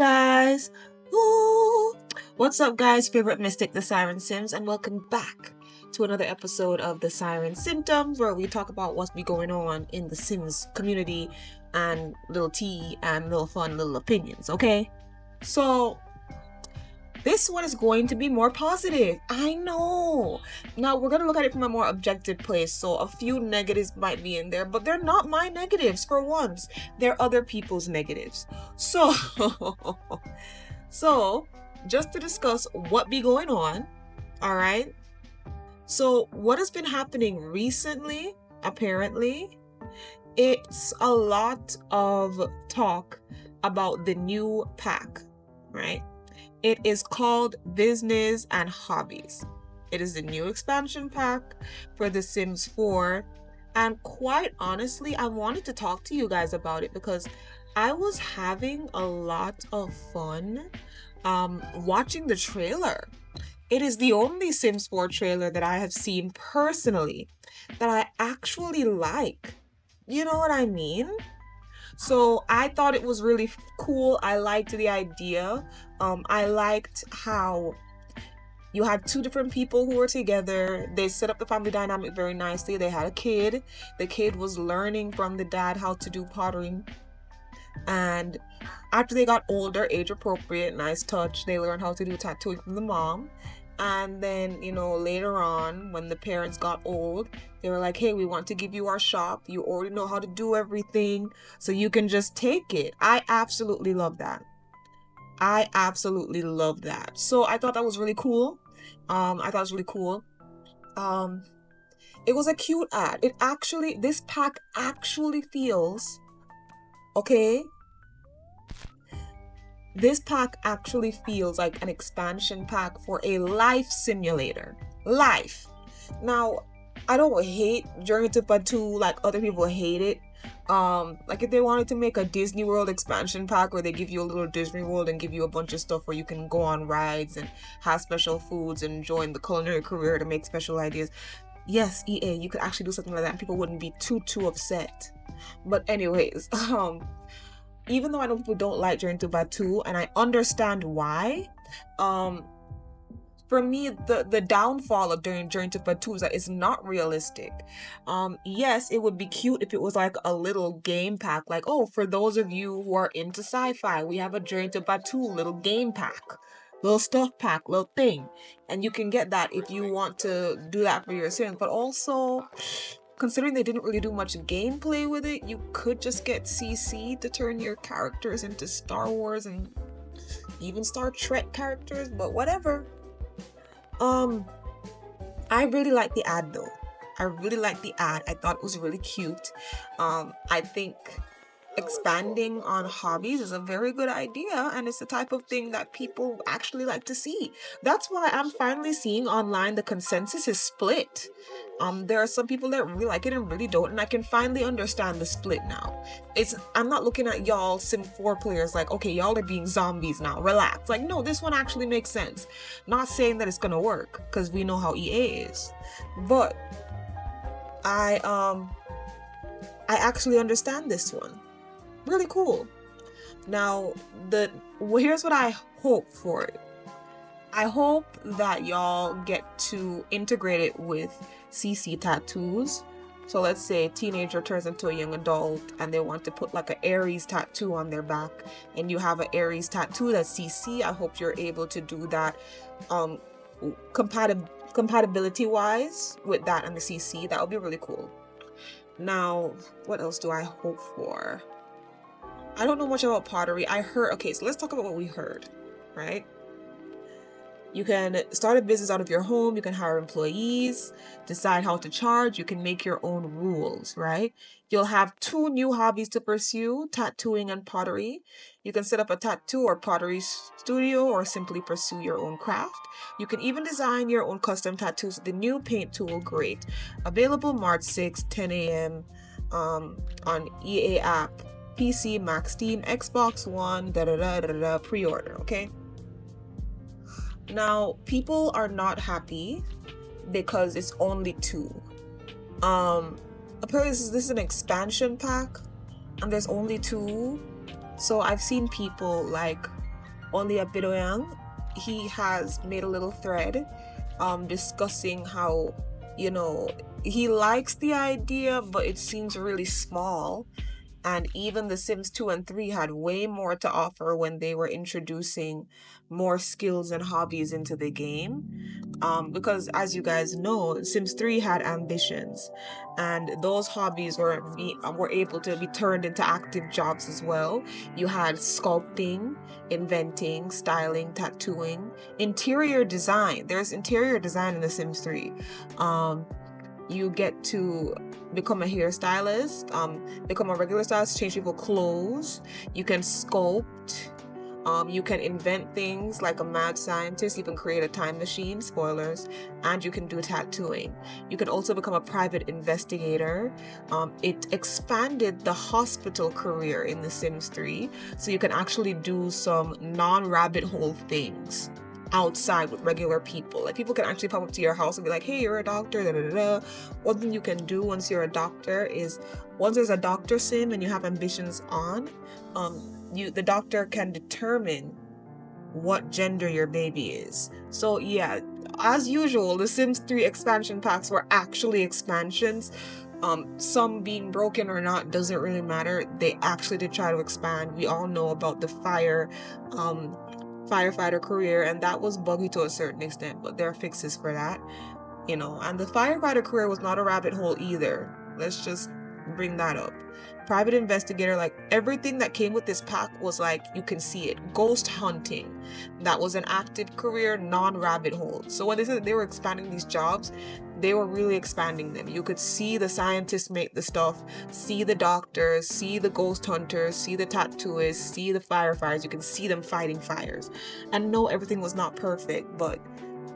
guys? Ooh. What's up, guys? Favorite mystic, the Siren Sims, and welcome back to another episode of the Siren Symptoms, where we talk about what's been going on in the Sims community and little tea and little fun little opinions, okay? So this one is going to be more positive. I know. Now, we're going to look at it from a more objective place. So a few negatives might be in there, but they're not my negatives for once. They're other people's negatives. So, just to discuss what be going on, all right? So what has been happening recently, apparently, it's a lot of talk about the new pack, right? It is called Business and Hobbies. It is the new expansion pack for The Sims 4. And quite honestly, I wanted to talk to you guys about it because I was having a lot of fun watching the trailer. It is the only Sims 4 trailer that I have seen personally that I actually like. You know what I mean? So I thought it was really cool. I liked the idea. I liked how you had two different people who were together. They set up the family dynamic very nicely. They had a kid. The kid was learning from the dad how to do pottery. And after they got older, age appropriate, nice touch, they learned how to do tattooing from the mom. And then, you know, later on, when the parents got old, they were like, hey, we want to give you our shop. You already know how to do everything, so you can just take it. I absolutely love that. I absolutely love that. So I thought that was really cool. It was a cute ad. This pack actually feels, okay? This pack actually feels like an expansion pack for a life simulator. Life. Now, I don't hate Journey to Batu like other people hate it. Like if they wanted to make a Disney World expansion pack where they give you a little Disney World and give you a bunch of stuff where you can go on rides and have special foods and join the culinary career to make special ideas. Yes, EA, you could actually do something like that and people wouldn't be too upset. But anyways, even though I know people don't like Journey to Batu, and I understand why, for me, the downfall of Journey to Batu is that it's not realistic. Yes, it would be cute if it was like a little game pack, like, oh, for those of you who are into sci-fi, we have a Journey to Batu little game pack, little stuff pack, little thing, and you can get that if you want to do that for your Sims. But also, considering they didn't really do much gameplay with it, you could just get CC to turn your characters into Star Wars and even Star Trek characters, but whatever. I really like the ad though. I really like the ad. I thought it was really cute. I think expanding on hobbies is a very good idea, and it's the type of thing that people actually like to see. That's why I'm finally seeing online the consensus is split. There are some people that really like it and really don't, and I can finally understand the split now. I'm not looking at y'all Sim 4 players like, okay, y'all are being zombies now, relax. Like, no, this one actually makes sense. Not saying that it's gonna work, because we know how EA is, but I actually understand this one. Really cool. Now, here's what I hope for it. I hope that y'all get to integrate it with CC tattoos. So let's say a teenager turns into a young adult and they want to put like an Aries tattoo on their back, and you have an Aries tattoo that's CC. I hope you're able to do that compatibility wise with that and the CC. That would be really cool. Now, what else do I hope for? I don't know much about pottery. Okay, so let's talk about what we heard, right? You can start a business out of your home. You can hire employees, decide how to charge. You can make your own rules, right? You'll have 2 new hobbies to pursue, tattooing and pottery. You can set up a tattoo or pottery studio or simply pursue your own craft. You can even design your own custom tattoos with the new paint tool, great. Available March 6th, 10 a.m. On EA app, PC, Mac, Steam, Xbox One, pre-order, okay? Now, people are not happy because it's only 2. Apparently this is an expansion pack and there's only 2. So I've seen people like only a Bidoyang, he has made a little thread discussing how, you know, he likes the idea, but it seems really small. And even The Sims 2 and 3 had way more to offer when they were introducing more skills and hobbies into the game. Because as you guys know, Sims 3 had ambitions, and those hobbies were able to be turned into active jobs as well. You had sculpting, inventing, styling, tattooing, interior design. There's interior design in The Sims 3. You get to become a hairstylist, become a regular stylist, change people's clothes. You can sculpt. You can invent things like a mad scientist. You can create a time machine, spoilers, and you can do tattooing. You can also become a private investigator. It expanded the hospital career in The Sims 3, so you can actually do some non-rabbit hole things outside with regular people. Like, people can actually come up to your house and be like, hey, you're a doctor, da da da da. One thing you can do once you're a doctor is, once there's a doctor sim and you have ambitions on, the doctor can determine what gender your baby is. So yeah, as usual, the Sims 3 expansion packs were actually expansions. Some being broken or not doesn't really matter. They actually did try to expand. We all know about the firefighter career, and that was buggy to a certain extent, but there are fixes for that, you know. And the firefighter career was not a rabbit hole either. Let's just bring that up. Private investigator, like, everything that came with this pack was like, you can see it. Ghost hunting, that was an active career, non-rabbit hole. So when they said they were expanding these jobs, they were really expanding them. You could see the scientists make the stuff, see the doctors, see the ghost hunters, see the tattooists, see the firefighters. You can see them fighting fires. And no, everything was not perfect, but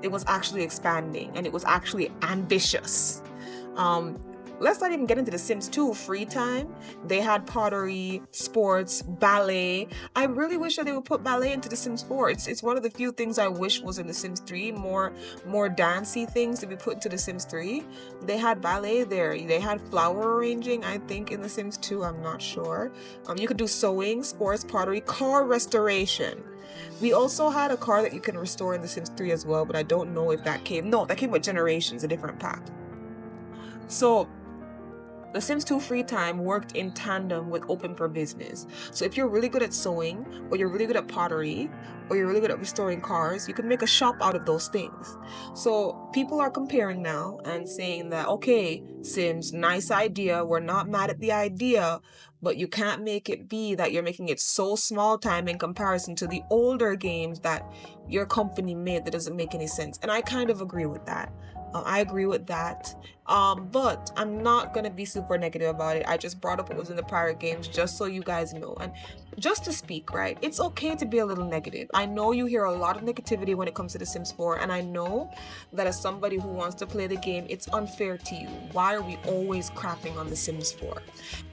it was actually expanding, and it was actually ambitious. Let's not even get into The Sims 2 free time. They had pottery, sports, ballet. I really wish that they would put ballet into The Sims 4. It's one of the few things I wish was in The Sims 3. More dancey things to be put into The Sims 3. They had ballet there. They had flower arranging, I think, in The Sims 2. I'm not sure. You could do sewing, sports, pottery, car restoration. We also had a car that you can restore in The Sims 3 as well, but I don't know if that came. No, that came with Generations, a different pack. So The Sims 2 free time worked in tandem with Open for Business. So if you're really good at sewing, or you're really good at pottery, or you're really good at restoring cars, you can make a shop out of those things. So people are comparing now and saying that, okay, Sims, nice idea, we're not mad at the idea, but you can't make it be that you're making it so small time in comparison to the older games that your company made that doesn't make any sense. And I kind of agree with that. I agree with that. But I'm not gonna be super negative about it. I just brought up what was in the prior games just so you guys know. And just to speak, right, it's okay to be a little negative. I know you hear a lot of negativity when it comes to The Sims 4, and I know that as somebody who wants to play the game, it's unfair to you. Why are we always crapping on The Sims 4?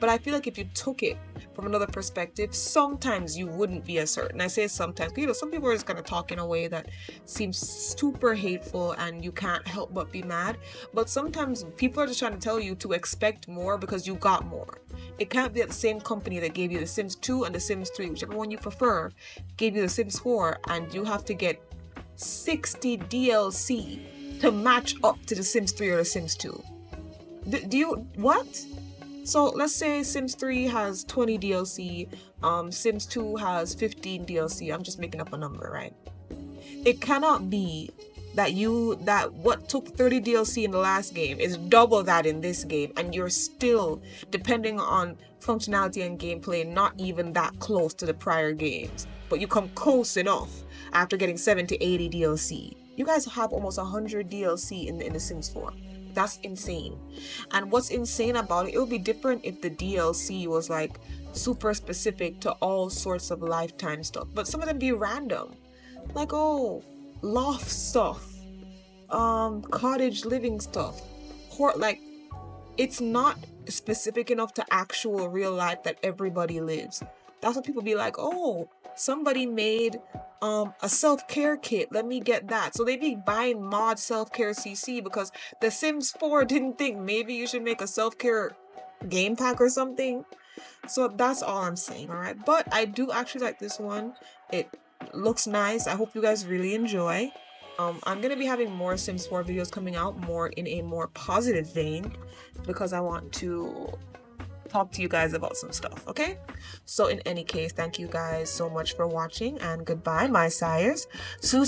But I feel like if you took it from another perspective, sometimes you wouldn't be as hurt. And I say sometimes, you know, some people are just gonna talk in a way that seems super hateful and you can't help but be mad. But sometimes people are just trying to tell you to expect more because you got more. It can't be that the same company that gave you The Sims 2 and The Sims 3, whichever one you prefer, gave you The Sims 4, and you have to get 60 DLC to match up to The Sims 3 or The Sims 2. Do you, what? So let's say Sims 3 has 20 DLC, Sims 2 has 15 DLC. I'm just making up a number, right? It cannot be that what took 30 DLC in the last game is double that in this game, and you're still, depending on functionality and gameplay, not even that close to the prior games. But you come close enough after getting 70 to 80 DLC. You guys have almost 100 DLC in The Sims 4. That's insane. And what's insane about it would be different if the DLC was like super specific to all sorts of lifetime stuff, but some of them be random, like, oh, loft stuff, cottage living stuff, like, it's not specific enough to actual real life that everybody lives. That's what people be like, oh, somebody made a self-care kit, let me get that. So they be buying mod self-care CC because The Sims 4 didn't think maybe you should make a self-care game pack or something. So that's all I'm saying, all right? But I do actually like this one. looks nice. I hope you guys really enjoy. I'm gonna be having more Sims 4 videos coming out, more in a more positive vein, because I want to talk to you guys about some stuff, okay? So in any case, thank you guys so much for watching, and goodbye, my sires. Sue.